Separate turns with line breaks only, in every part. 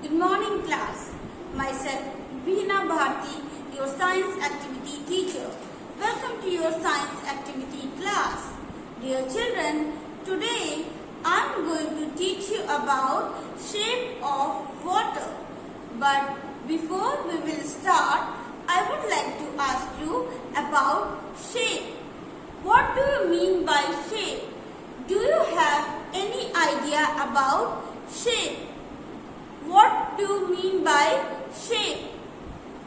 Good morning class. Myself Veena Bharti, your science activity teacher. Welcome to your science activity class. Dear children, today I am going to teach you about shape of water. But before we will start, I would like to ask you about shape. What do you mean by shape? Do you have any idea about shape? What do you mean by shape?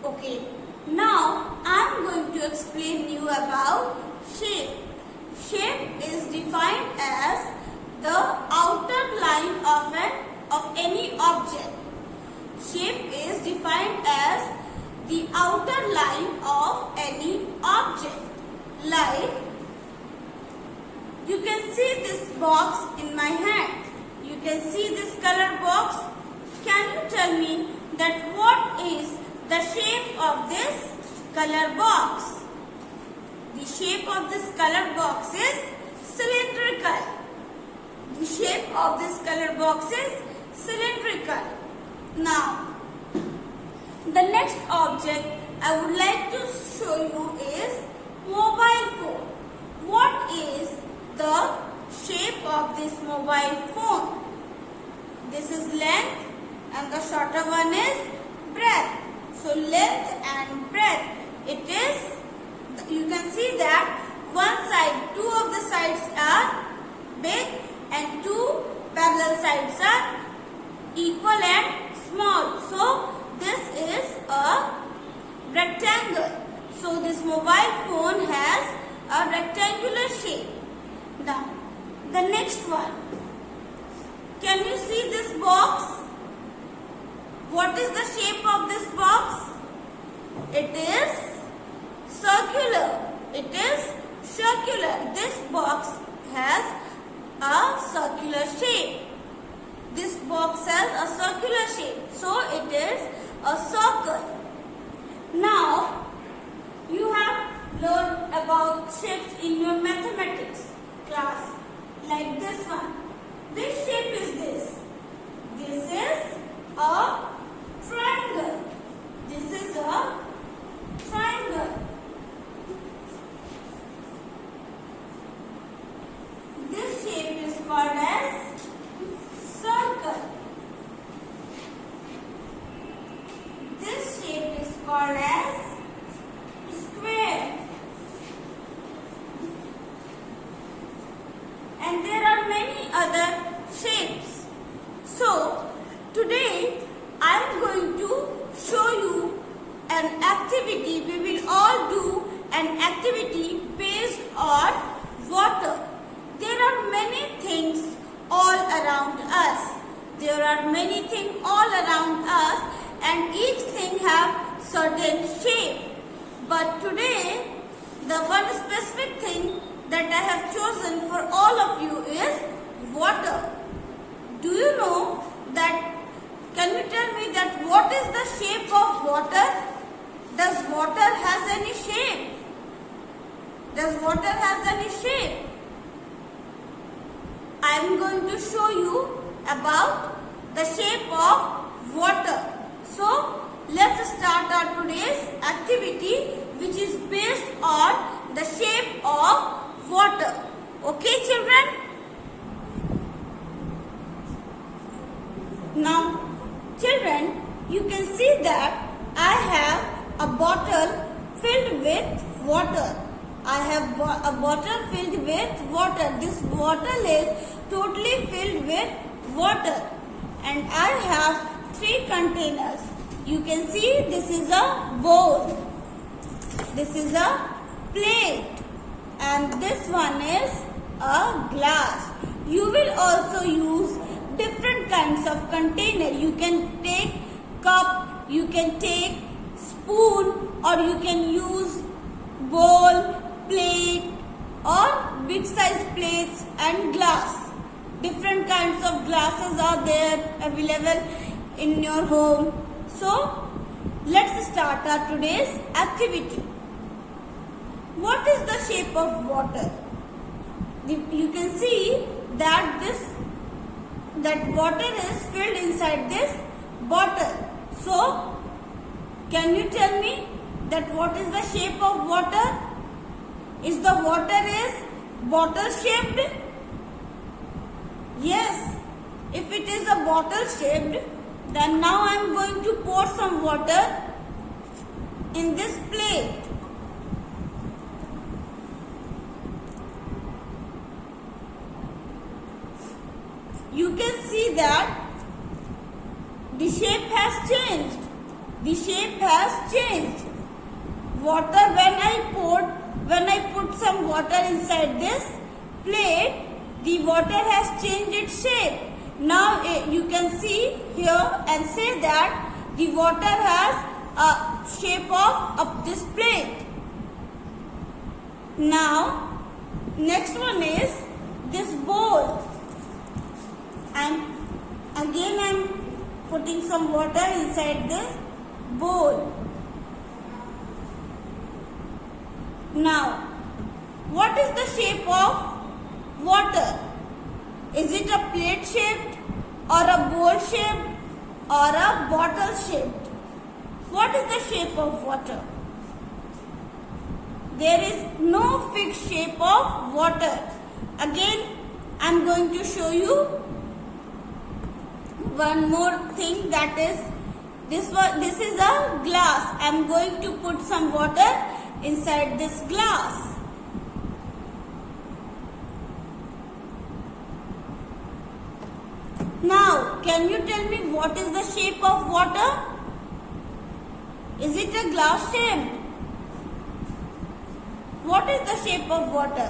Okay, now I am going to explain you about shape. Shape is defined as the outer line of any object. Shape is defined as the outer line of any object. Like, you can see this box in my hand. You can see this color box. Can you tell me that what is the shape of this color box? The shape of this color box is cylindrical. The shape of this color box is cylindrical. Now, the next object I would like to show you is mobile phone. What is the shape of this mobile phone? This is length and the shorter one is breadth. So length and breadth, it is, you can see that one side, two of the sides are big and two parallel sides are equal and small. So this is a rectangle. So this mobile phone has a rectangular shape. Now the next one. Can you see this box? What is the shape of this box? It is circular. It is circular. This box has a circular shape. This box has a circular shape. So it is a circle. Now, you have learned about shapes in your mathematics class. Like this one. Which shape is this? This is a triangle. This is a triangle. This shape is called as circle. This shape is called as square. And there are many other shapes. So, today I am going to show you an activity. We will all do an activity based on water. There are many things all around us. There are many things all around us and each thing have certain shape. But today, the one specific thing that I have chosen for all of you is water. Do you know that? Can you tell me that what is the shape of water? Does water has any shape? Does water has any shape? I am going to show you about the shape of water. So, let's start our today's activity which is based on the shape of water. Okay, children? Now, children, you can see that I have a bottle filled with water. I have a bottle filled with water. This bottle is totally filled with water. And I have 3 containers. You can see this is a bowl. This is a plate. And this one is a glass. You will also use different kinds of container. You can take cup, you can take spoon, or you can use bowl, plate, or big size plates and glass. Different kinds of glasses are there available in your home. So, let's start our today's activity. What is the shape of water? You can see that water is filled inside this bottle. So, can you tell me that what is the shape of water? Is the water is bottle shaped? Yes. If it is a bottle shaped, then now I am going to pour some water in this plate. You can see that the shape has changed. The shape has changed. Water, when I put some water inside this plate, the water has changed its shape. Now you can see here and say that the water has a shape of this plate. Now, next one is this bowl. And again I am putting some water inside this bowl. Now, what is the shape of water? Is it a plate shaped or a bowl shaped or a bottle shaped? What is the shape of water? There is no fixed shape of water. Again, I am going to show you one more thing, that is this is a glass. I am going to put some water inside this glass. Now, can you tell me what is the shape of water? Is it a glass shape? What is the shape of water?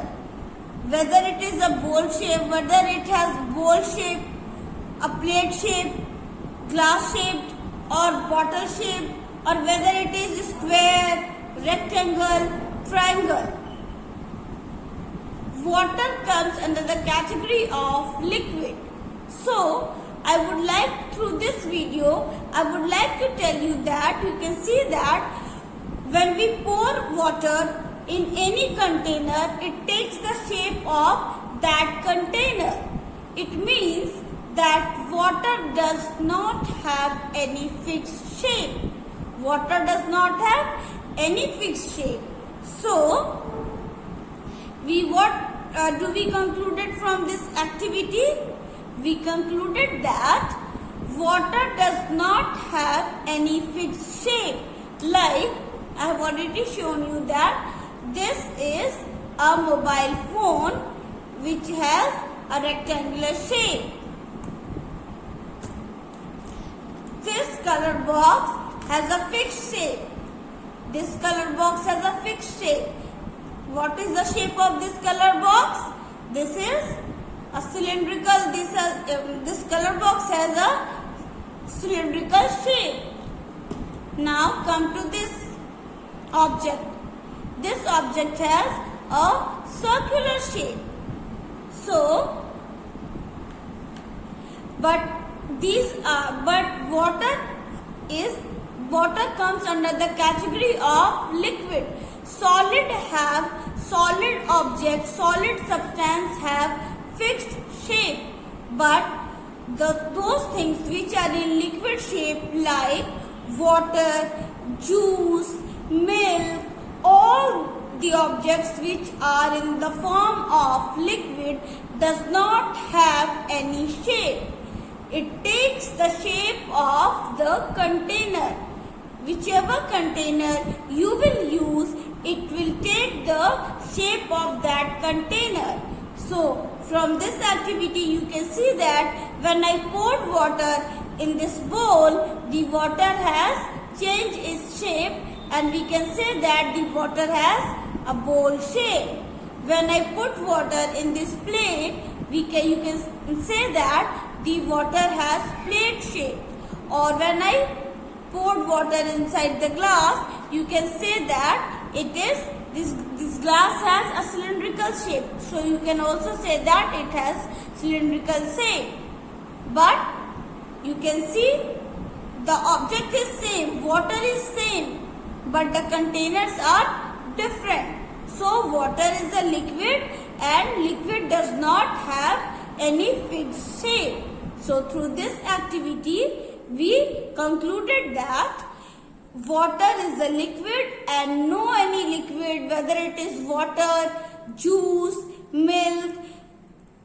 Whether it is a bowl shape, whether it has bowl shape, a plate shape, glass shaped or bottle shaped, or whether it is square, rectangle, triangle. Water comes under the category of liquid. So, I would like, through this video, I would like to tell you that you can see that when we pour water in any container, it takes the shape of that container. It means that water does not have any fixed shape. Water does not have any fixed shape. So, what do we concluded from this activity? We concluded that water does not have any fixed shape. Like I have already shown you that this is a mobile phone which has a rectangular shape. This color box has a fixed shape. This color box has a fixed shape. What is the shape of this color box? This is a cylindrical, this color box has a cylindrical shape. Now come to this object. This object has a circular shape. So, but water comes under the category of liquid. Solid substance have fixed shape, but those things which are in liquid shape like water, juice, milk, all the objects which are in the form of liquid does not have any shape. It takes the shape of the container. Whichever container you will use, it will take the shape of that container. So, from this activity you can see that when I poured water in this bowl, the water has changed its shape and we can say that the water has a bowl shape. When I put water in this plate, you can say that the water has plate shape. Or when I poured water inside the glass, you can say that it is this glass has a cylindrical shape. So you can also say that it has cylindrical shape. But you can see the object is same, water is same, but the containers are different. So water is a liquid and liquid does not have any fixed shape. So through this activity, we concluded that water is a liquid and no any liquid, whether it is water, juice, milk,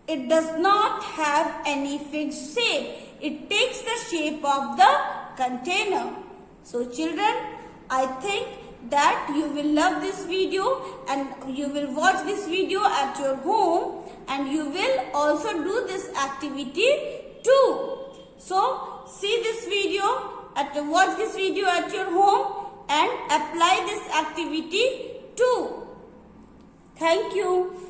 it does not have any fixed shape. It takes the shape of the container. So children, I think that you will love this video and you will watch this video at your home and you will also do this activity too. So see this video, watch this video at your home and apply this activity too. Thank you.